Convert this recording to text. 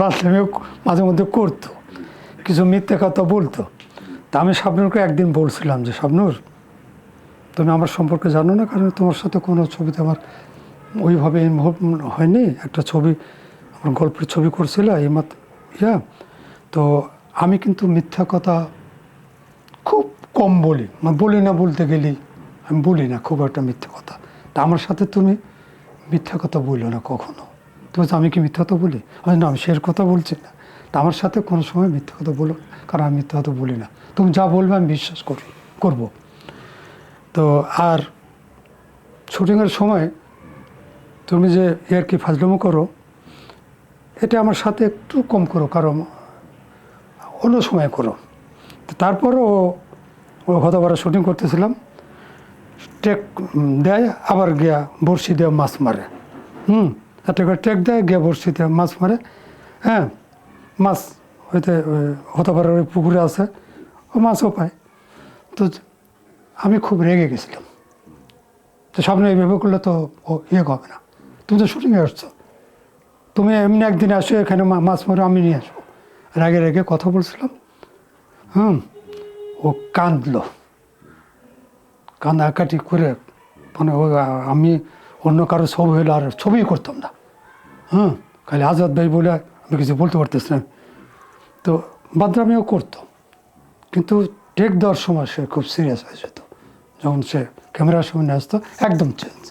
বাথরুমেও মাঝে মধ্যে করতো, কিছু মিথ্যে কথা বলতো। তা আমি শাবনূরকে একদিন বলছিলাম যে, শাবনূর, তুমি আমার সম্পর্কে জানো না, কারণ তোমার সাথে কোনো ছবিতে আমার ওইভাবে ইনভলভ হয়নি। একটা ছবি, আমার গল্পের ছবি করছিল এই মাত্র, তো আমি কিন্তু মিথ্যা কথা খুব কম বলি, মানে বলি না, বলতে গেলে আমি বলি না খুব একটা মিথ্যা কথা। তা আমার সাথে তুমি মিথ্যা কথা বললো না কখনো। তো আমি কি মিথ্যা কথা বলি? না, আমি সের কথা বলছি না। তা আমার সাথে কোনো সময় মিথ্যা কথা বলো না, কারণ আমি মিথ্যা কথা বলি না। তুমি যা বলবে আমি বিশ্বাস করবো। তো আর শুটিংয়ের সময় তুমি যে আর কি ফাজলামো করো, এটা আমার সাথে একটু কম করো, কারণ অন্য সময় করো। তারপরও ও হতবারা শুটিং করতেছিলাম, টেক দেয়, আবার গিয়া বড়শি দিয়ে মাছ মারে। একটা করে টেক দেয়, গিয়া বড়শি দিয়ে মাছ মারে। হ্যাঁ, মাছ হইতে হতবারের ওই পুকুরে আছে, ও মাছও পায়। তো আমি খুব রেগে গেছিলাম, তো সামনে এইভাবে করলে তো ও হবে না। তুমি তো শুটিংয়ে আসছো, তুমি এমনি একদিন আসো এখানে মাছ মারে, আমি নিয়ে আসবো। রাগে রেগে কথা বলছিলাম। ও কাঁদলো, কান্নাকাটি করে, মানে আমি অন্য কারো ছবি হইলে আর ছবি করতাম না। খালি আজাদ ভাই বলে আমি কিছু বলতে পারতেছি না। তো বাদরামিও করতো, কিন্তু টেক দেওয়ার সময় সে খুব সিরিয়াস হয়ে যেত। যখন সে ক্যামেরার সামনে আসতো একদম চেঞ্জ।